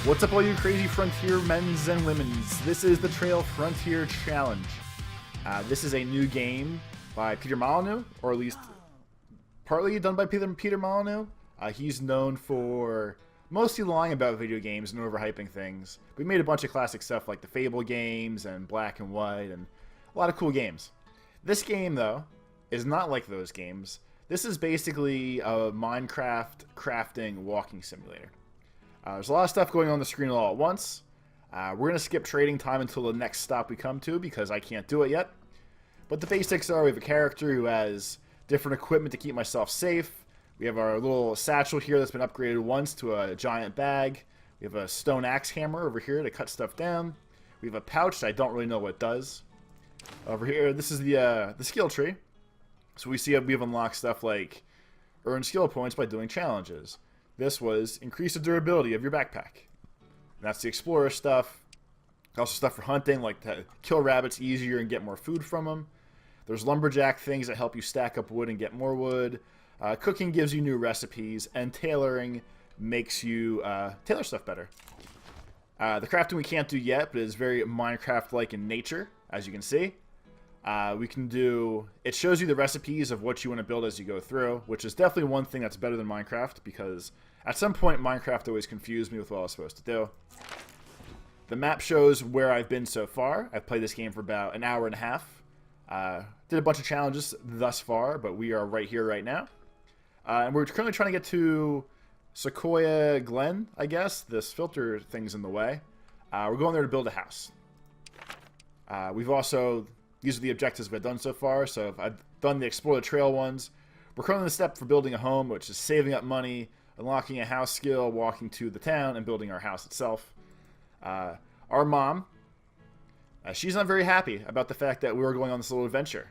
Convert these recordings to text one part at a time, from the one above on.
What's up, all you crazy frontier men's and women's? This is the Trail Frontier Challenge. This is a new game by Peter Molyneux, or at least partly done by Peter Molyneux. He's known for mostly lying about video games and overhyping things. We made a bunch of classic stuff like the Fable games and Black and White and a lot of cool games. This game, though, is not like those games. This is basically a Minecraft crafting walking simulator. There's a lot of stuff going on the screen all at once. We're going to skip trading time until the next stop we come to because I can't do it yet. But the basics are we have a character who has different equipment to keep myself safe. We have our little satchel here that's been upgraded once to a giant bag. We have a stone axe hammer over here to cut stuff down. We have a pouch that I don't really know what it does. Over here, this is the skill tree. So we see we've unlocked stuff like earn skill points by doing challenges. This was increase the durability of your backpack. And that's the explorer stuff. Also stuff for hunting, like to kill rabbits easier and get more food from them. There's lumberjack things that help you stack up wood and get more wood. Cooking gives you new recipes, and tailoring makes you tailor stuff better. The crafting we can't do yet, but is very Minecraft-like in nature, as you can see. We can do... It shows you the recipes of what you want to build as you go through, which is definitely one thing that's better than Minecraft, because at some point Minecraft always confused me with what I was supposed to do. The map shows where I've been so far. I've played this game for about an hour and a half. Did a bunch of challenges thus far, but we are right here right now. And we're currently trying to get to Sequoia Glen, I guess. This filter thing's in the way. We're going there to build a house. We've also... These are the objectives we've done so far. So I've done the Explore the Trail ones. We're currently in the step for building a home, which is saving up money, unlocking a house skill, walking to the town, and building our house itself. Our mom, she's not very happy about the fact that we were going on this little adventure.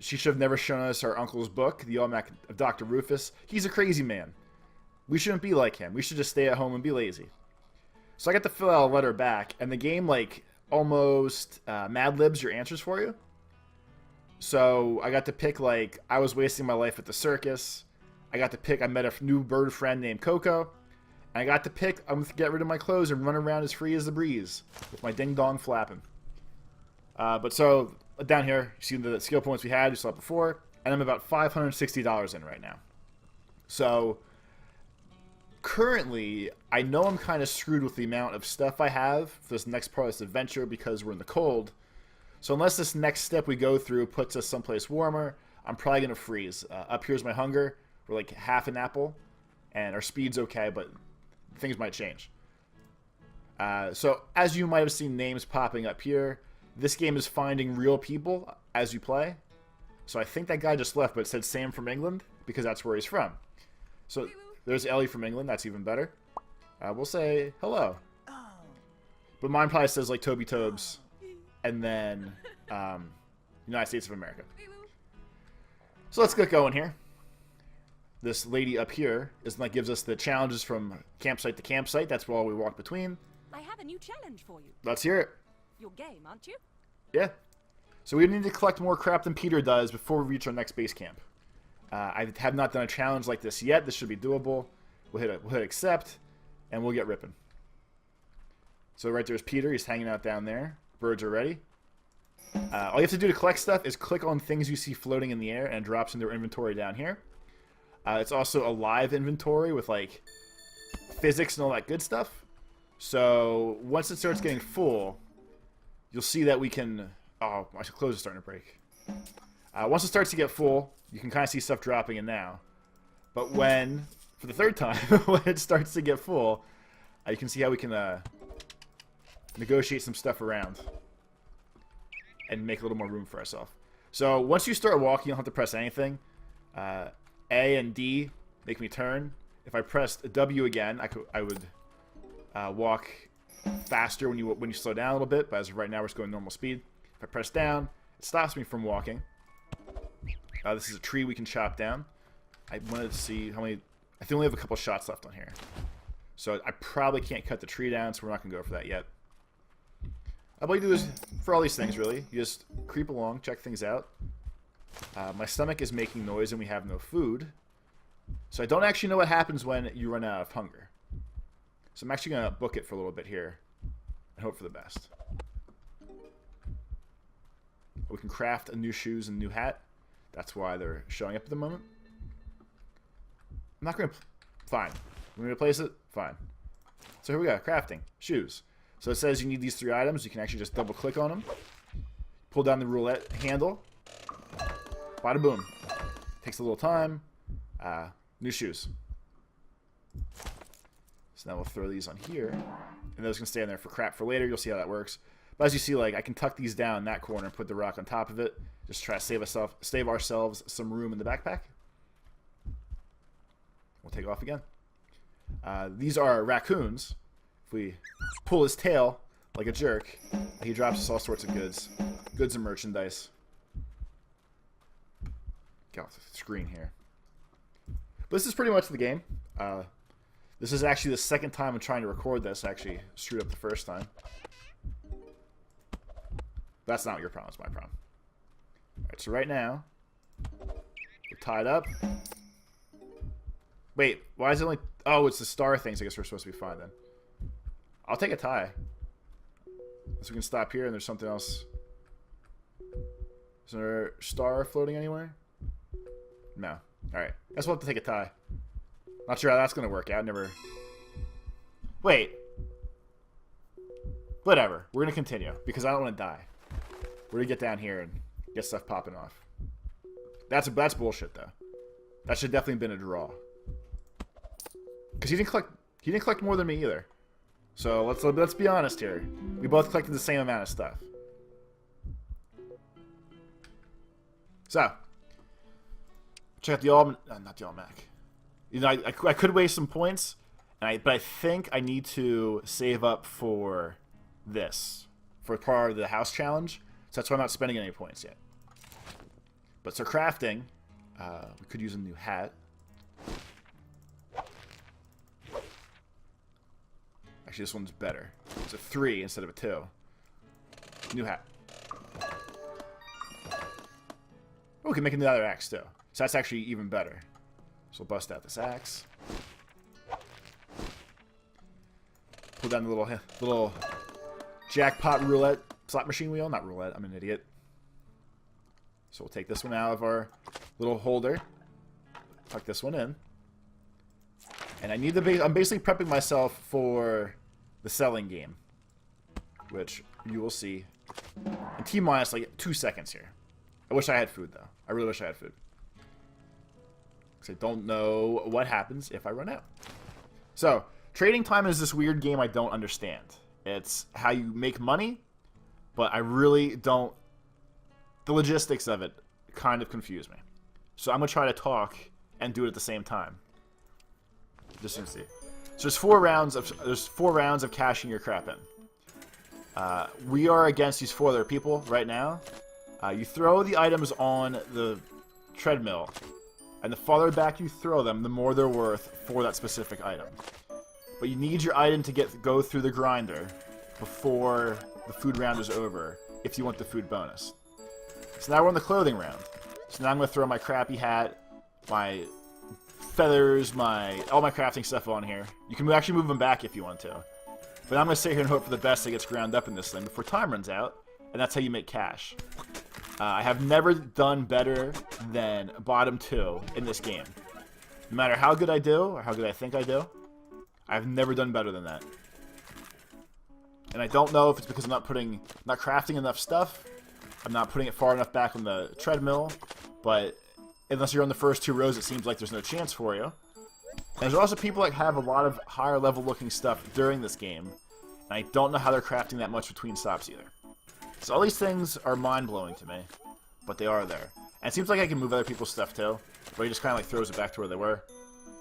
She should have never shown us our uncle's book, The Almanac of Dr. Rufus. He's a crazy man. We shouldn't be like him. We should just stay at home and be lazy. So I got to fill out a letter back, and the game, like... almost Mad Libs your answers for you. So I got to pick, like, I was wasting my life at the circus. I got to pick, I met a new bird friend named Coco. And I got to pick, I'm going to get rid of my clothes and run around as free as the breeze with my ding-dong flapping. But so, down here, you see the skill points we had, you saw it before. And I'm about $560 in right now. So... currently, I know I'm kind of screwed with the amount of stuff I have for this next part of this adventure because we're in the cold. So unless this next step we go through puts us someplace warmer, I'm probably going to freeze. Up here's my hunger. We're like half an apple. And our speed's okay, but things might change. So as you might have seen names popping up here, this game is finding real people as you play. So I think that guy just left, but it said Sam from England because that's where he's from. So... there's Ellie from England. That's even better. We'll say hello. But mine probably says like Toby Tobes. And then United States of America. So let's get going here. This lady up here is like gives us the challenges from campsite to campsite. That's where we walk between. I have a new challenge for you. Let's hear it. You're game, aren't you? Yeah. So we need to collect more crap than Peter does before we reach our next base camp. I have not done a challenge like this yet. This should be doable. We'll hit accept, and we'll get ripping. So right there's Peter. He's hanging out down there. Birds are ready. All you have to do to collect stuff is click on things you see floating in the air, and it drops in their inventory down here. It's also a live inventory with like physics and all that good stuff. So once it starts getting full, you'll see that we can... oh, my clothes are starting to break. Once it starts to get full... you can kind of see stuff dropping in now. But when, for the third time, when it starts to get full, you can see how we can negotiate some stuff around. And make a little more room for ourselves. So once you start walking, you don't have to press anything. A and D make me turn. If I pressed W again, I would walk faster when you slow down a little bit. But as of right now, we're just going normal speed. If I press down, it stops me from walking. This is a tree we can chop down. I wanted to see how many... I think we only have a couple shots left on here. So I probably can't cut the tree down, so we're not going to go for that yet. All you do is, for all these things really, you just creep along, check things out. My stomach is making noise and we have no food. So I don't actually know what happens when you run out of hunger. So I'm actually going to book it for a little bit here and hope for the best. We can craft a new shoes and new hat. That's why they're showing up at the moment. I'm not going to... Fine. We're going to replace it? Fine. So here we go. Crafting. Shoes. So it says you need these 3 items. You can actually just double click on them. Pull down the roulette handle. Bada boom. Takes a little time. New shoes. So now we'll throw these on here. And those can stay in there for crap for later. You'll see how that works. But as you see, like, I can tuck these down in that corner and put the rock on top of it. Just try to save ourselves some room in the backpack. We'll take off again. These are raccoons. If we pull his tail like a jerk, he drops us all sorts of goods. Goods and merchandise. Get off the screen here. But this is pretty much the game. This is actually the second time I'm trying to record this. I actually screwed up the first time. That's not your problem, it's my problem. Alright, so right now, we're tied up. Wait, why is it only... Oh, it's the star things I guess we're supposed to be fine then. I'll take a tie. So we can stop here and there's something else. Is there a star floating anywhere? No. Alright, guess we'll have to take a tie. Not sure how that's going to work out. Never... Wait. Whatever. We're going to continue because I don't want to die. We're going to get down here and get stuff popping off. That's bullshit, though. That should definitely have been a draw. Because he didn't collect more than me either. So let's be honest here. We both collected the same amount of stuff. So check out the not the almanac. You know, I could waste some points, but I think I need to save up for this for part of the house challenge. So that's why I'm not spending any points yet. But so crafting, we could use a new hat. Actually, this one's better. It's a 3 instead of a 2. New hat. Oh, we can make another axe too. So that's actually even better. So we'll bust out this axe. Pull down the little jackpot roulette slot machine wheel. Not roulette, I'm an idiot. So we'll take this one out of our little holder. Tuck this one in. And I need I'm basically prepping myself for the selling game. Which you will see in T-minus like 2 seconds here. I wish I had food though. I really wish I had food. Because I don't know what happens if I run out. So, trading time is this weird game I don't understand. It's how you make money, but I really don't... The logistics of it kind of confuse me. So I'm going to try to talk and do it at the same time. Just to see. So there's 4 rounds of cashing your crap in. We are against these 4 other people right now. You throw the items on the treadmill, and the farther back you throw them, the more they're worth for that specific item. But you need your item to go through the grinder before the food round is over if you want the food bonus. So now we're on the clothing round. So now I'm going to throw my crappy hat, my feathers, all my crafting stuff on here. You can actually move them back if you want to. But I'm going to sit here and hope for the best that gets ground up in this thing before time runs out, and that's how you make cash. I have never done better than bottom 2 in this game. No matter how good I do, or how good I think I do, I've never done better than that. And I don't know if it's because I'm not crafting enough stuff, I'm not putting it far enough back on the treadmill, but unless you're on the first 2 rows, it seems like there's no chance for you. And there's also people that have a lot of higher level looking stuff during this game, and I don't know how they're crafting that much between stops either. So all these things are mind-blowing to me, but they are there. And it seems like I can move other people's stuff too, but he just kind of like throws it back to where they were.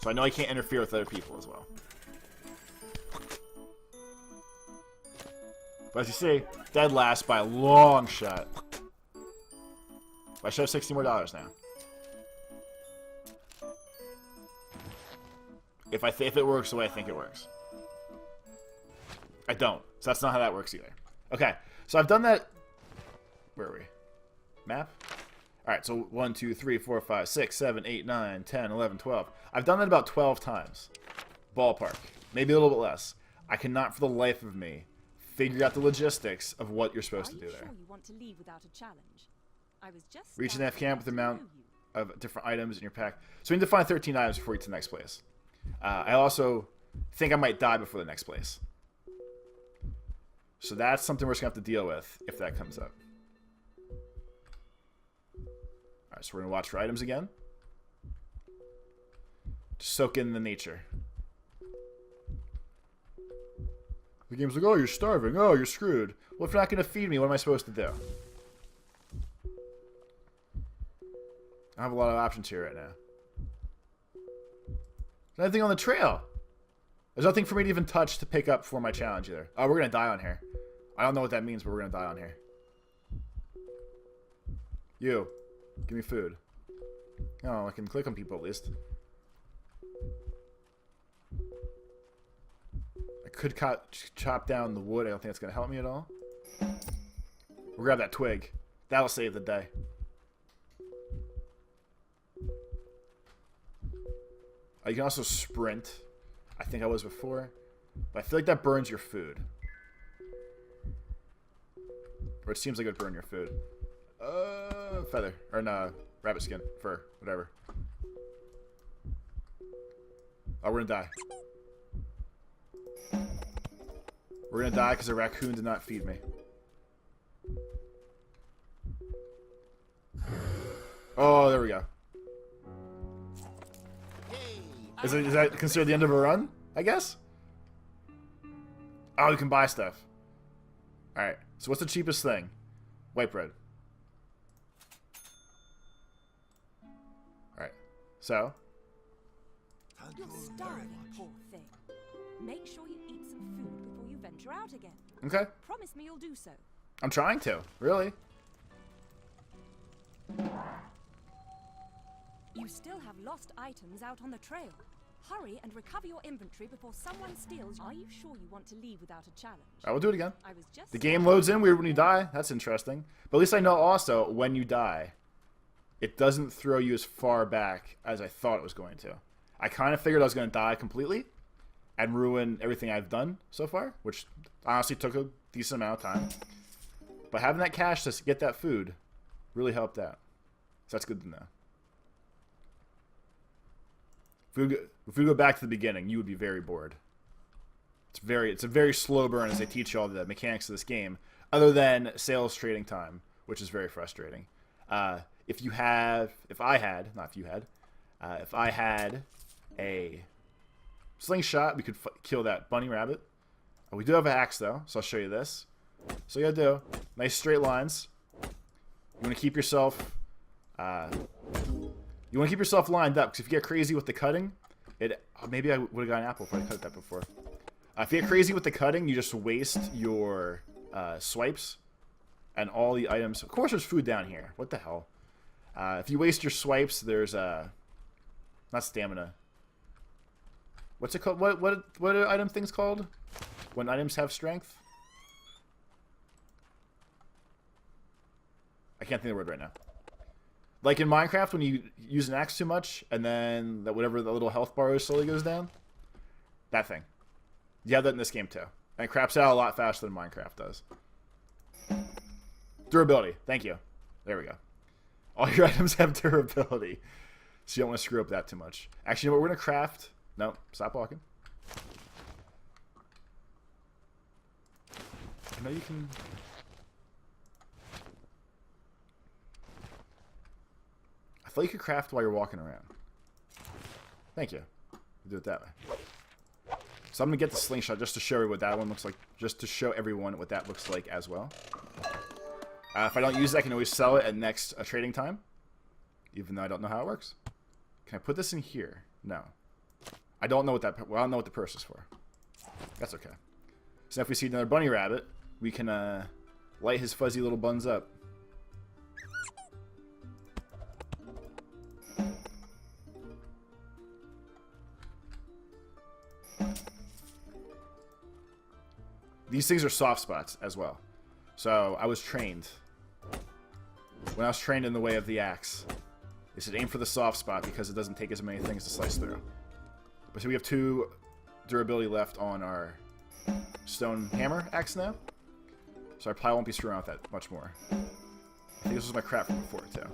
So I know I can't interfere with other people as well. But as you see, dead last by a long shot. I should have $60 more now. If it works the way I think it works. I don't. So that's not how that works either. Okay. So I've done that. Where are we? Map? Alright, so 1, 2, 3, 4, 5, 6, 7, 8, 9, 10, 11, 12. I've done that about 12 times. Ballpark. Maybe a little bit less. I cannot for the life of me figure out the logistics of what you're supposed to do there. Are you sure you want to leave without a challenge? I was just Reach an F camp with the amount know you. of different items in your pack. So we need to find 13 items before we get to the next place. I also think I might die before the next place. So that's something we're just going to have to deal with if that comes up. Alright, so we're going to watch for items again. Just soak in the nature. The game's like, oh, you're starving. Oh, you're screwed. Well, if you're not going to feed me, what am I supposed to do? I have a lot of options here right now. There's nothing on the trail. There's nothing for me to even touch to pick up for my challenge either. Oh, we're going to die on here. I don't know what that means, but we're going to die on here. You. Give me food. Oh, I can click on people at least. I could chop down the wood. I don't think that's going to help me at all. We'll grab that twig. That'll save the day. You can also sprint. I think I was before. But I feel like that burns your food. Or it seems like it would burn your food. Feather. Or no, rabbit skin. Fur. Whatever. Oh, we're gonna die. We're gonna die because a raccoon did not feed me. Oh, there we go. Is that considered the end of a run? I guess? Oh, you can buy stuff. Alright, so what's the cheapest thing? White bread. Alright, so. You're starving, poor thing. Make sure you eat some food before you venture out again. Okay. Promise me you'll do so. I'm trying to, really. You still have lost items out on the trail. Hurry and recover your inventory before someone steals. Are you sure you want to leave without a challenge? I will do it again. I was just The game loads in weird when you die. That's interesting. But at least I know also when you die, it doesn't throw you as far back as I thought it was going to. I kind of figured I was going to die completely and ruin everything I've done so far, which honestly took a decent amount of time. But having that cash to get that food really helped out. So that's good to know. If we go back to the beginning, you would be very bored. It's a very slow burn as they teach you all the mechanics of this game, other than sales trading time, which is very frustrating. If I had a slingshot, we could kill that bunny rabbit. We do have an axe though, so I'll show you this. So you gotta do nice straight lines. You want to keep yourself. You want to keep yourself lined up, because if you get crazy with the cutting, maybe I would have got an apple if I cut that before. If you get crazy with the cutting, you just waste your swipes and all the items. Of course, there's food down here. What the hell? If you waste your swipes, there's not stamina. What's it called? What are item things called? When items have strength? I can't think of the word right now. Like in Minecraft, when you use an axe too much, and then whatever the little health bar is slowly goes down. That thing. You have that in this game too. And it craps out a lot faster than Minecraft does. Durability. Thank you. There we go. All your items have durability. So you don't want to screw up that too much. Actually, you know what? We're going to craft... No, stop walking. I know you can... I thought you could craft while you're walking around. Thank you. Do it that way. So I'm going to get the slingshot just to show you what that one looks like. Just to show everyone what that looks like as well. If I don't use it, I can always sell it at next trading time. Even though I don't know how it works. Can I put this in here? No. I don't know what that... Well, I don't know what the purse is for. That's okay. So if we see another bunny rabbit, we can light his fuzzy little buns up. These things are soft spots as well. So I was trained. When I was trained in the way of the axe, they said aim for the soft spot because it doesn't take as many things to slice through. But so we have 2 durability left on our stone hammer axe now. So I probably won't be screwing around with that much more. I think this was my crap from before, too.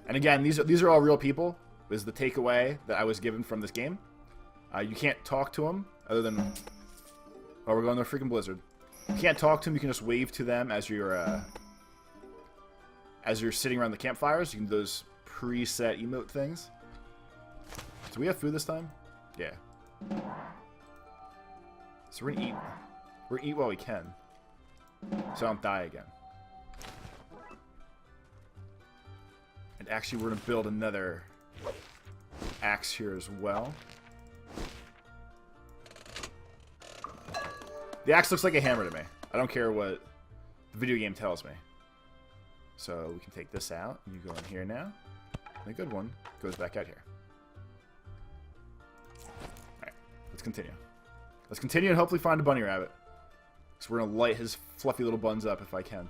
And again, these are all real people. This is the takeaway that I was given from this game. You can't talk to them other than... Oh, we're going to a freaking blizzard. You can't talk to them. You can just wave to them as you're sitting around the campfires. You can do those preset emote things. Do we have food this time? Yeah. So we're gonna eat. We're gonna eat while we can, so I don't die again. And actually, we're gonna build another axe here as well. The axe looks like a hammer to me. I don't care what the video game tells me. So we can take this out. You go in here now. And a good one goes back out here. Alright, let's continue. Let's continue and hopefully find a bunny rabbit. So we're going to light his fluffy little buns up if I can.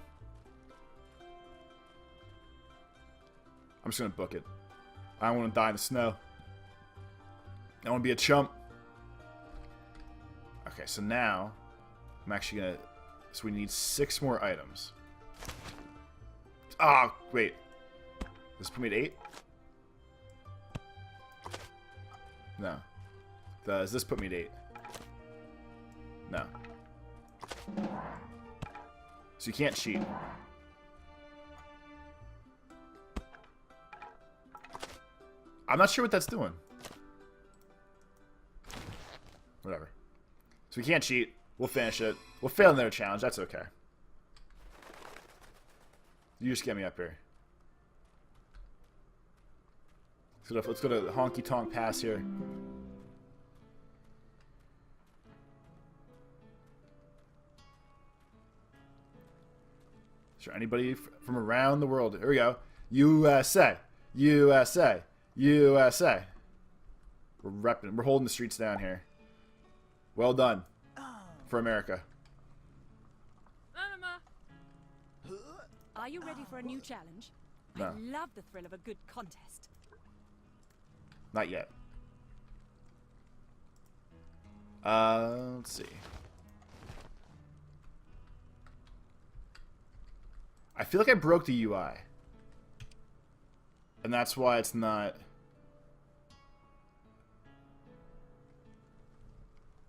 I'm just going to book it. I don't want to die in the snow. I want to be a chump. Okay, so now I'm actually going to... So we need 6 more items. Ah, oh, wait. Does this put me at 8? No. Does this put me at 8? No. So you can't cheat. I'm not sure what that's doing. Whatever. So we can't cheat. We'll finish it. We'll fail another challenge. That's okay. You just get me up here. Let's go to the Honky Tonk Pass here. Is there anybody from around the world? Here we go. USA. USA. USA. We're repping. We're holding the streets down here. Well done. For America. Are you ready for a new challenge? No. I love the thrill of a good contest. Not yet. Let's see. I feel like I broke the UI. And that's why it's not...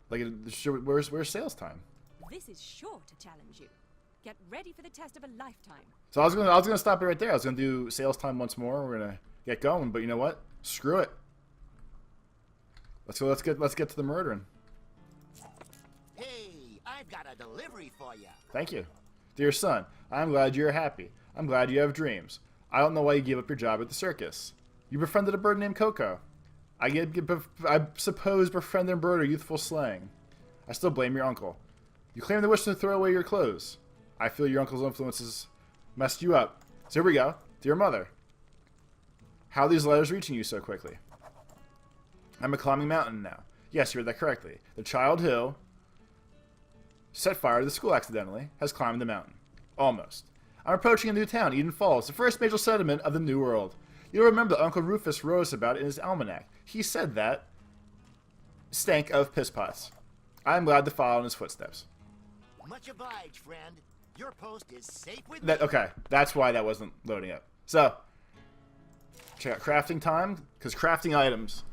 Like, where's sales time? This is sure to challenge you. Get ready for the test of a lifetime. So I was gonna stop it right there. I was gonna do sales time once more. We're gonna get going, but you know what? Screw it. Let's go. Let's get to the murdering. Hey, I've got a delivery for you. Thank you, dear son. I'm glad you're happy. I'm glad you have dreams. I don't know why you gave up your job at the circus. You befriended a bird named Coco. I suppose befriend and bird are youthful slang. I still blame your uncle. You claim the wish to throw away your clothes. I feel your uncle's influences messed you up. So here we go. Dear mother. How are these letters reaching you so quickly? I'm climbing mountain now. Yes, you heard that correctly. The child who set fire to the school accidentally has climbed the mountain. Almost. I'm approaching a new town, Eden Falls, the first major settlement of the New World. You'll remember that Uncle Rufus wrote us about it in his almanac. He said that stank of piss pots. I'm glad to follow in his footsteps. Much obliged, friend. Your post is safe with me. Okay, that's why that wasn't loading up. So, check out crafting time, because crafting items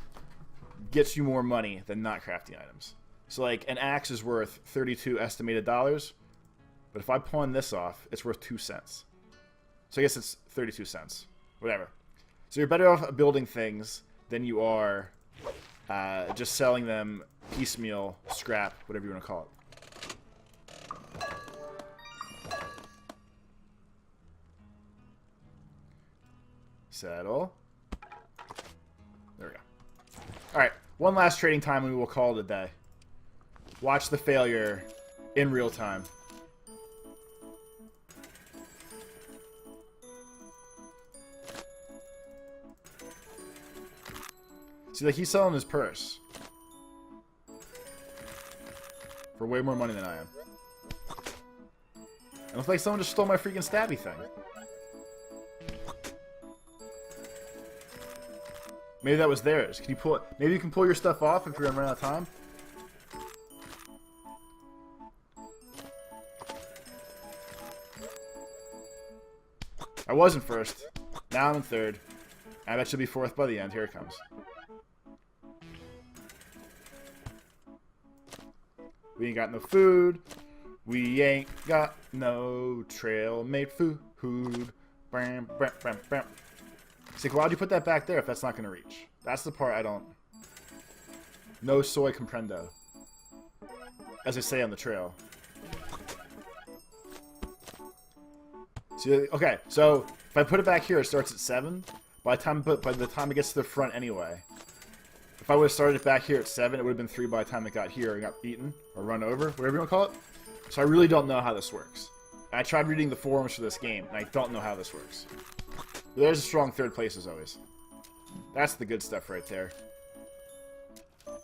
gets you more money than not crafting items. So, like, an axe is worth 32 estimated dollars, but if I pawn this off, it's worth 2 cents. So I guess it's 32 cents. Whatever. So you're better off building things than you are just selling them piecemeal, scrap, whatever you want to call it. Settle. There we go. Alright, one last trading time and we will call it a day. Watch the failure in real time. See, like, he's selling his purse for way more money than I am. It looks like someone just stole my freaking stabby thing. Maybe that was theirs. Can you pull it? Maybe you can pull your stuff off if you're gonna run out of time. was in first. Now I'm in third. I bet you'll be fourth by the end. Here it comes. We ain't got no food. We ain't got no trail made food. Bam, bam, bam, bam. It's like, why'd you put that back there if that's not going to reach? That's the part I don't... No soy comprendo. As I say on the trail. See, okay, so if I put it back here, it starts at 7. By the time it gets to the front anyway. If I would have started it back here at 7, it would have been 3 by the time it got here and got eaten or run over, whatever you want to call it. So I really don't know how this works. I tried reading the forums for this game, and I don't know how this works. But there's a strong third place as always. That's the good stuff right there. But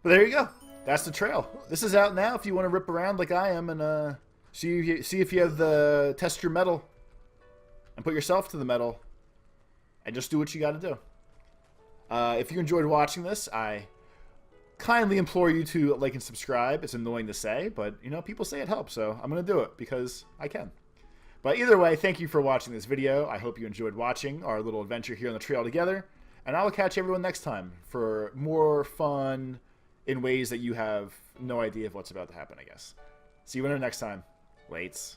there you go. That's the trail. This is out now if you want to rip around like I am and see if you have the test your metal and put yourself to the metal and just do what you got to do. If you enjoyed watching this, I kindly implore you to like and subscribe. It's annoying to say, but you know, people say it helps, so I'm going to do it because I can. But either way, thank you for watching this video. I hope you enjoyed watching our little adventure here on the trail together, and I will catch everyone next time for more fun in ways that you have no idea of what's about to happen, I guess. See you next time. Lates.